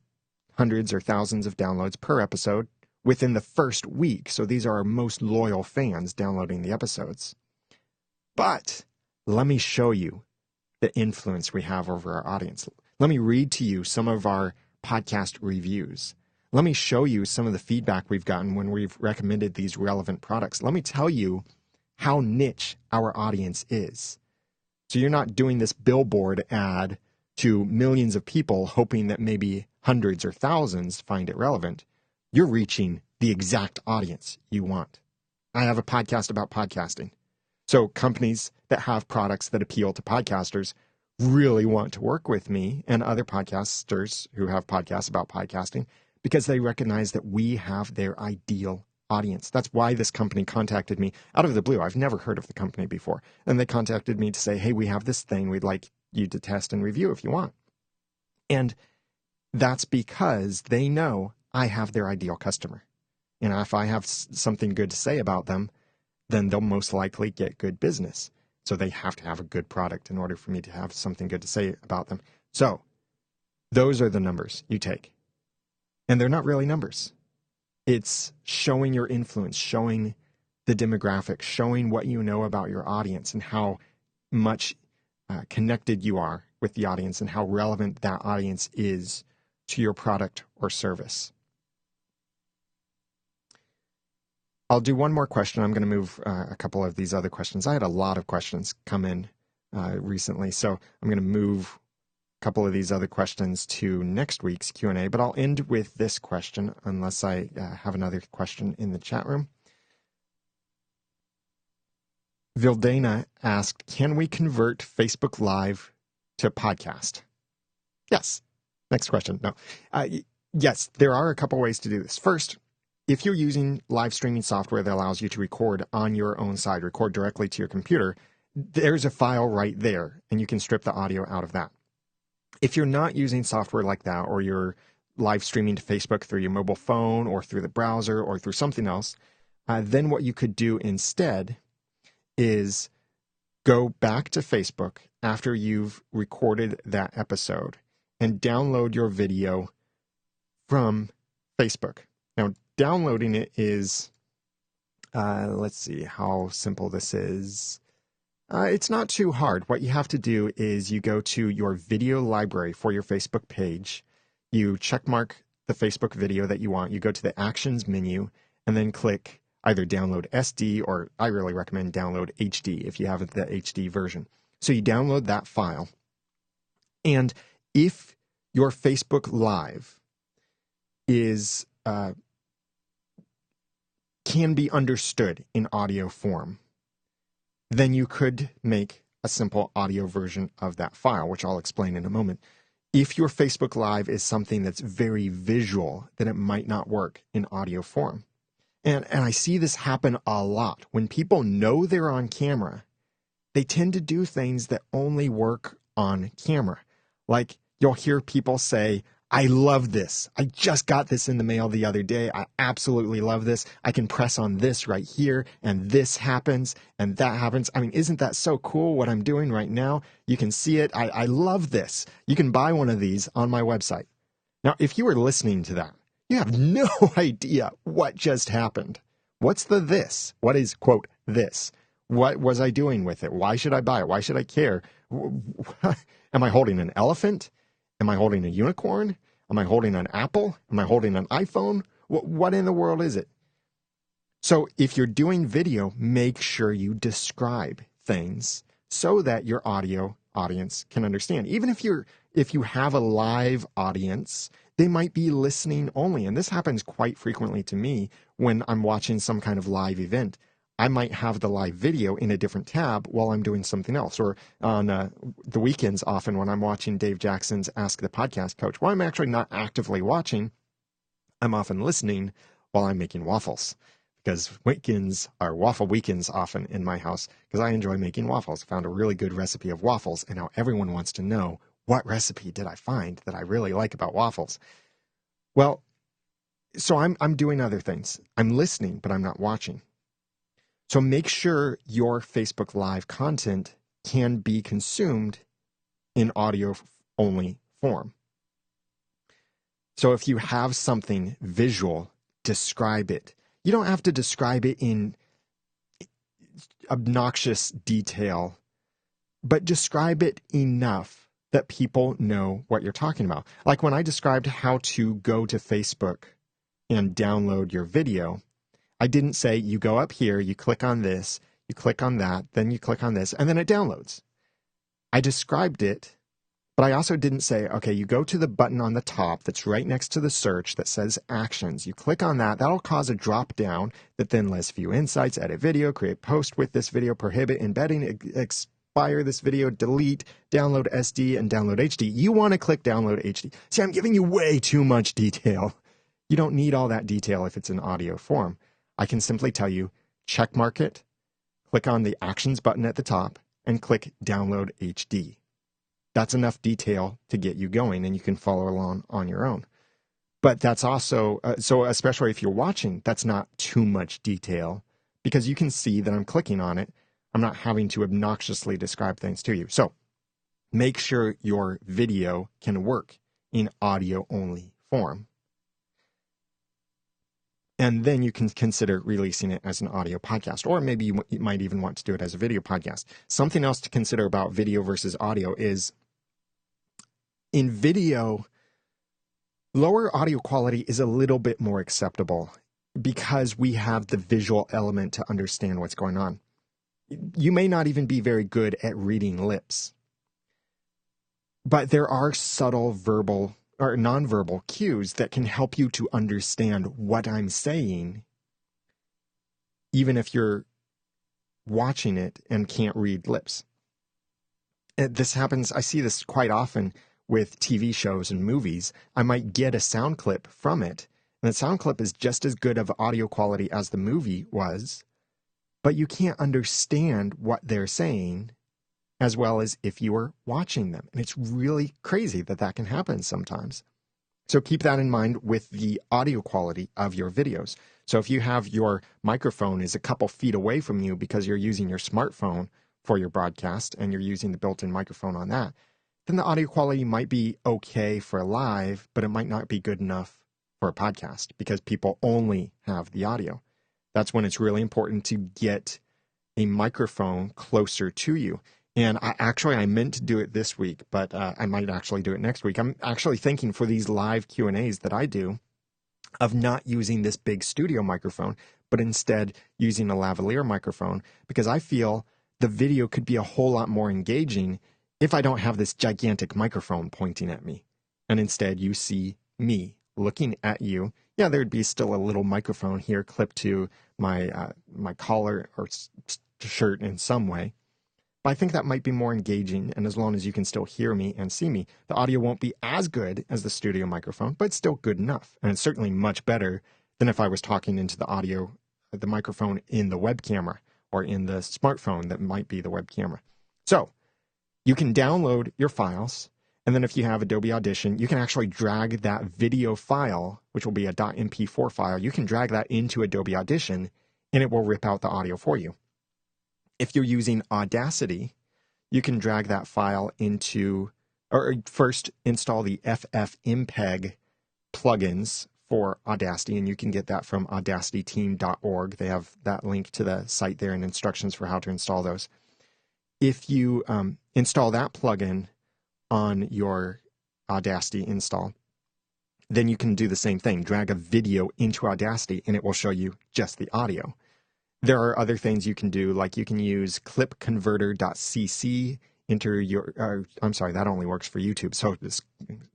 hundreds or thousands of downloads per episode within the first week. So these are our most loyal fans downloading the episodes. But let me show you the influence we have over our audience. Let me read to you some of our podcast reviews. Let me show you some of the feedback we've gotten when we've recommended these relevant products. Let me tell you how niche our audience is. So you're not doing this billboard ad to millions of people hoping that maybe hundreds or thousands find it relevant. You're reaching the exact audience you want. I have a podcast about podcasting. So companies that have products that appeal to podcasters really want to work with me and other podcasters who have podcasts about podcasting because they recognize that we have their ideal audience. That's why this company contacted me out of the blue. I've never heard of the company before. And they contacted me to say, hey, we have this thing we'd like you to test and review if you want. And that's because they know I have their ideal customer. And if I have something good to say about them, then they'll most likely get good business. So they have to have a good product in order for me to have something good to say about them. So those are the numbers you take. And they're not really numbers. It's showing your influence, showing the demographics, showing what you know about your audience and how much connected you are with the audience and how relevant that audience is to your product or service. I'll do one more question. I'm going to move a couple of these other questions. I had a lot of questions come in recently, so I'm going to move a couple of these other questions to next week's Q&A, but I'll end with this question unless I have another question in the chat room. Vildana asked, can we convert Facebook Live to podcast? Yes. Next question. No. Yes, there are a couple ways to do this. First, if you're using live streaming software that allows you to record on your own side, record directly to your computer, there's a file right there, and you can strip the audio out of that. If you're not using software like that, or you're live streaming to Facebook through your mobile phone or through the browser or through something else, then what you could do instead is go back to Facebook after you've recorded that episode and download your video from Facebook. Now, downloading it is, let's see how simple this is. It's not too hard. What you have to do is you go to your video library for your Facebook page. You checkmark the Facebook video that you want. You go to the Actions menu and then click either download SD, or I really recommend download HD if you have the HD version. So you download that file. And if your Facebook Live is can be understood in audio form, then you could make a simple audio version of that file, which I'll explain in a moment. If your Facebook Live is something that's very visual, then it might not work in audio form. And I see this happen a lot. When people know they're on camera, they tend to do things that only work on camera. Like you'll hear people say, I love this. I just got this in the mail the other day. I absolutely love this. I can press on this right here, and this happens, and that happens. I mean, isn't that so cool what I'm doing right now? You can see it. I love this. You can buy one of these on my website. Now, if you were listening to that, you have no idea what just happened. What's the this? What is, quote, this? What was I doing with it? Why should I buy it? Why should I care? Am I holding an elephant? Am I holding a unicorn? Am I holding an apple? Am I holding an iPhone? What in the world is it? So if you're doing video, make sure you describe things so that your audio audience can understand. Even if you have a live audience, they might be listening only. And this happens quite frequently to me when I'm watching some kind of live event. I might have the live video in a different tab while I'm doing something else. Or on the weekends, often when I'm watching Dave Jackson's Ask the Podcast Coach, well, I'm actually not actively watching. I'm often listening while I'm making waffles, because weekends are waffle weekends often in my house, because I enjoy making waffles. I found a really good recipe of waffles, and now everyone wants to know, what recipe did I find that I really like about waffles? Well, so I'm doing other things. I'm listening, but I'm not watching. So make sure your Facebook Live content can be consumed in audio-only form. So if you have something visual, describe it. You don't have to describe it in obnoxious detail, but describe it enough that people know what you're talking about. Like when I described how to go to Facebook and download your video, I didn't say you go up here, you click on this, you click on that, then you click on this, and then it downloads. I described it, but I also didn't say, okay, you go to the button on the top that's right next to the search that says Actions. You click on that. That'll cause a drop down that then lists View Insights, Edit Video, Create Post with this video, Prohibit Embedding, Expire this video, Delete, Download SD, and Download HD. You want to click Download HD. See, I'm giving you way too much detail. You don't need all that detail if it's in audio form. I can simply tell you, check mark it, click on the Actions button at the top, and click Download HD. That's enough detail to get you going, and you can follow along on your own. But that's also, so especially if you're watching, that's not too much detail, because you can see that I'm clicking on it. I'm not having to obnoxiously describe things to you. So make sure your video can work in audio-only form. And then you can consider releasing it as an audio podcast, or maybe you might even want to do it as a video podcast. Something else to consider about video versus audio is in video, lower audio quality is a little bit more acceptable because we have the visual element to understand what's going on. You may not even be very good at reading lips, but there are subtle verbal or nonverbal cues that can help you to understand what I'm saying, even if you're watching it and can't read lips. This happens, I see this quite often with TV shows and movies. I might get a sound clip from it, And the sound clip is just as good of audio quality as the movie was, but you can't understand what they're saying as well as if you were watching them. And it's really crazy that that can happen sometimes. So keep that in mind with the audio quality of your videos. So if you have your microphone is a couple feet away from you because you're using your smartphone for your broadcast and you're using the built-in microphone on that, then the audio quality might be okay for live, but it might not be good enough for a podcast because people only have the audio. That's when it's really important to get a microphone closer to you. And I meant to do it this week, but I might actually do it next week. I'm actually thinking for these live Q&As that I do of not using this big studio microphone, but instead using a lavalier microphone, because I feel the video could be a whole lot more engaging if I don't have this gigantic microphone pointing at me. And instead you see me looking at you. Yeah, there'd be still a little microphone here clipped to my my collar or shirt in some way. But I think that might be more engaging, and as long as you can still hear me and see me, the audio won't be as good as the studio microphone, but still good enough. And it's certainly much better than if I was talking into the microphone in the web camera or in the smartphone that might be the web camera. So you can download your files, and then if you have Adobe Audition, you can actually drag that video file, which will be a .mp4 file. You can drag that into Adobe Audition, and it will rip out the audio for you. If you're using Audacity, you can drag that file into, or first install the FFmpeg plugins for Audacity, and you can get that from audacityteam.org. They have that link to the site there and instructions for how to install those. If you install that plugin on your Audacity install, then you can do the same thing. Drag a video into Audacity, and it will show you just the audio. There are other things you can do, like you can use clipconverter.cc, enter your, I'm sorry, that only works for YouTube, so just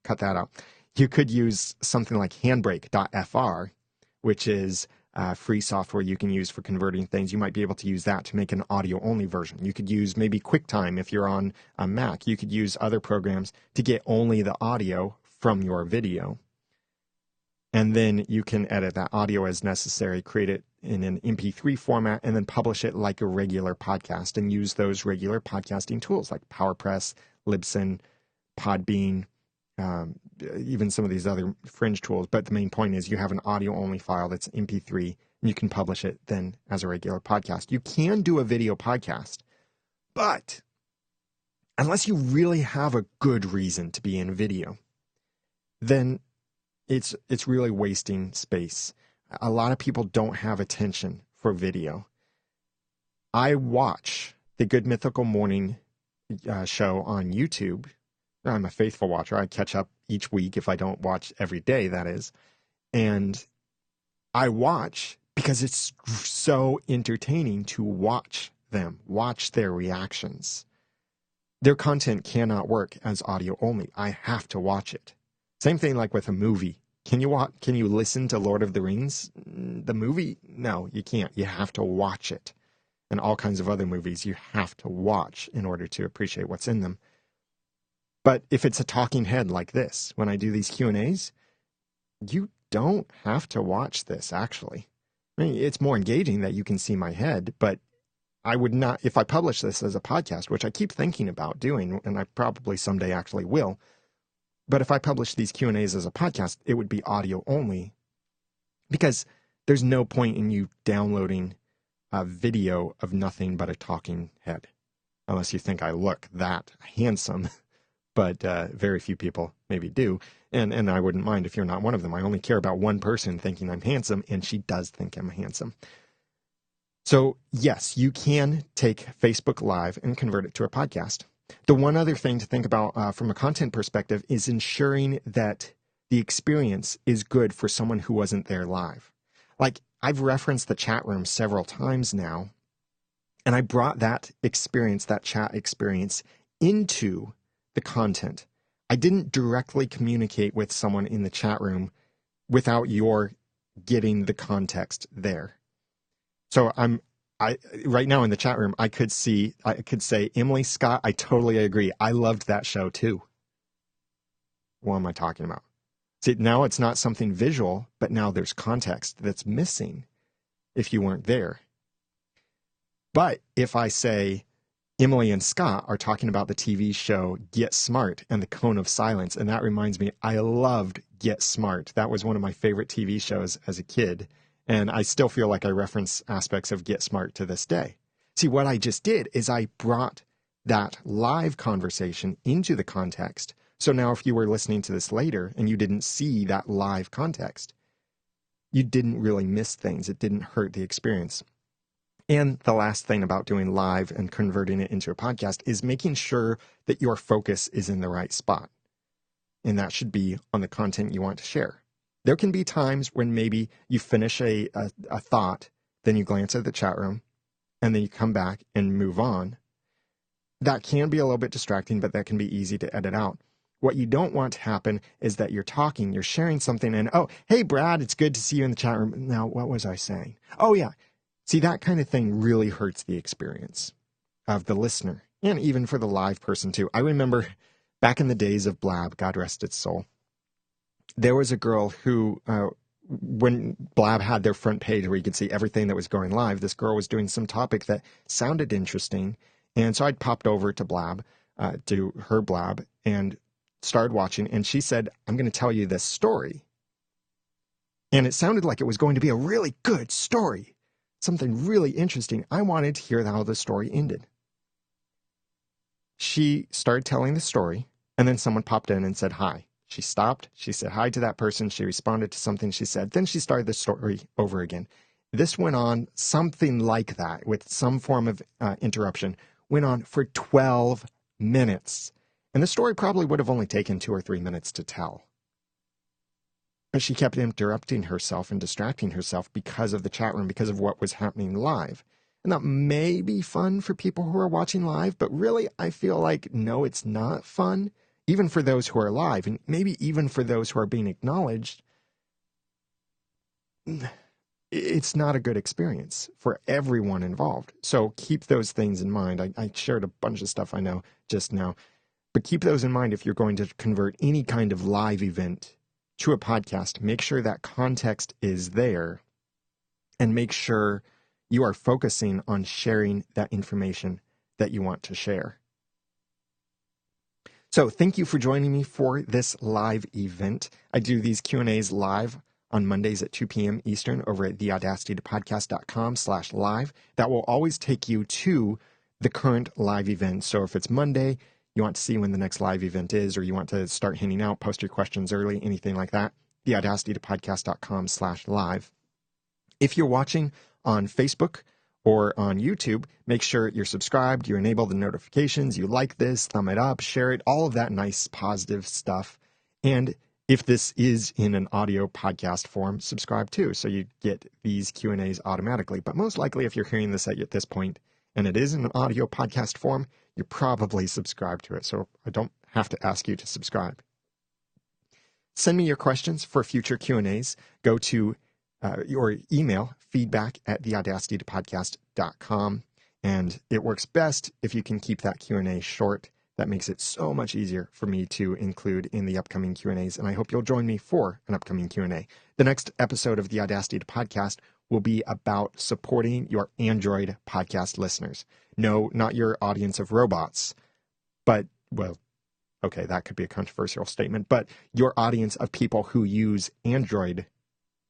cut that out. You could use something like handbrake.fr, which is free software you can use for converting things. You might be able to use that to make an audio-only version. You could use maybe QuickTime if you're on a Mac. You could use other programs to get only the audio from your video. And then you can edit that audio as necessary, create it in an MP3 format, and then publish it like a regular podcast and use those regular podcasting tools like PowerPress, Libsyn, Podbean, even some of these other fringe tools. But the main point is you have an audio-only file that's MP3, and you can publish it then as a regular podcast. You can do a video podcast, but unless you really have a good reason to be in video, then it's really wasting space. A lot of people don't have attention for video. I watch the Good Mythical Morning show on YouTube. I'm a faithful watcher. I catch up each week if I don't watch every day, that is. And I watch because it's so entertaining to watch them, watch their reactions. Their content cannot work as audio only. I have to watch it. Same thing like with a movie. Can you listen to Lord of the Rings, the movie? No, you can't. You have to watch it. And all kinds of other movies you have to watch in order to appreciate what's in them. But if it's a talking head like this, when I do these Q&As, you don't have to watch this, actually. I mean, it's more engaging that you can see my head, but I would not, if I publish this as a podcast, which I keep thinking about doing, and I probably someday actually will, but if I publish these Q&As as a podcast, it would be audio only, because there's no point in you downloading a video of nothing but a talking head, unless you think I look that handsome, but very few people maybe do, and I wouldn't mind if you're not one of them. I only care about one person thinking I'm handsome, and she does think I'm handsome. So yes, you can take Facebook Live and convert it to a podcast. The one other thing to think about from a content perspective is ensuring that the experience is good for someone who wasn't there live. Like, I've referenced the chat room several times now, and I brought that experience, that chat experience, into the content. I didn't directly communicate with someone in the chat room without your getting the context there. So right now in the chat room, I could say, Emily Scott, I totally agree. I loved that show too. What am I talking about? See, now it's not something visual, but now there's context that's missing if you weren't there. But if I say Emily and Scott are talking about the TV show Get Smart and the Cone of Silence, and that reminds me, I loved Get Smart. That was one of my favorite TV shows as a kid, and I still feel like I reference aspects of Get Smart to this day. See, what I just did is I brought that live conversation into the context. So now if you were listening to this later and you didn't see that live context, you didn't really miss things. It didn't hurt the experience. And the last thing about doing live and converting it into a podcast is making sure that your focus is in the right spot. And that should be on the content you want to share. There can be times when maybe you finish a thought, then you glance at the chat room, and then you come back and move on. That can be a little bit distracting, but that can be easy to edit out. What you don't want to happen is that you're talking, you're sharing something, and, oh, hey, Brad, it's good to see you in the chat room. Now, what was I saying? Oh, yeah. See, that kind of thing really hurts the experience of the listener, and even for the live person, too. I remember back in the days of Blab, God rest its soul, there was a girl who, when Blab had their front page where you could see everything that was going live, this girl was doing some topic that sounded interesting, and so I'd popped over to Blab, to her Blab, and started watching, and she said, I'm going to tell you this story. And it sounded like it was going to be a really good story, something really interesting. I wanted to hear how the story ended. She started telling the story, and then someone popped in and said hi. She stopped, she said hi to that person, she responded to something she said, then she started the story over again. This went on, something like that, with some form of interruption, went on for 12 minutes. And the story probably would have only taken 2 or 3 minutes to tell. But she kept interrupting herself and distracting herself because of the chat room, because of what was happening live. And that may be fun for people who are watching live, but really I feel like, no, it's not fun, even for those who are live, and maybe even for those who are being acknowledged. It's not a good experience for everyone involved. So keep those things in mind. I shared a bunch of stuff I know just now. But keep those in mind if you're going to convert any kind of live event to a podcast. Make sure that context is there, and make sure you are focusing on sharing that information that you want to share. So thank you for joining me for this live event. I do these Q&As live on Mondays at 2 p.m. Eastern over at theaudacitytopodcast.com/live. That will always take you to the current live event. So if it's Monday, you want to see when the next live event is, or you want to start handing out, post your questions early, anything like that, theaudacitytopodcast.com/live. If you're watching on Facebook or on YouTube, make sure you're subscribed, you enable the notifications, you like this, thumb it up, share it, all of that nice positive stuff. And if this is in an audio podcast form, subscribe too, so you get these Q&As automatically. But most likely, if you're hearing this at this point, and it is in an audio podcast form, you're probably subscribed to it, so I don't have to ask you to subscribe. Send me your questions for future Q&As. Go to your email, feedback@theaudacitytopodcast.com, and it works best if you can keep that Q&A short. That makes it so much easier for me to include in the upcoming Q&As, and I hope you'll join me for an upcoming Q&A. The next episode of the Audacity to Podcast will be about supporting your Android podcast listeners. No, not your audience of robots, but, well, okay, that could be a controversial statement, but your audience of people who use Android,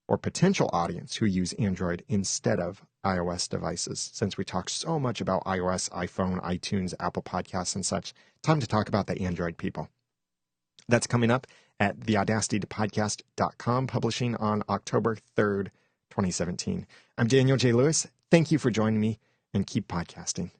or potential audience who use Android instead of iOS devices. Since we talk so much about iOS, iPhone, iTunes, Apple Podcasts, and such, time to talk about the Android people. That's coming up at theaudacitytopodcast.com, publishing on October 3rd, 2017. I'm Daniel J. Lewis. Thank you for joining me, and keep podcasting.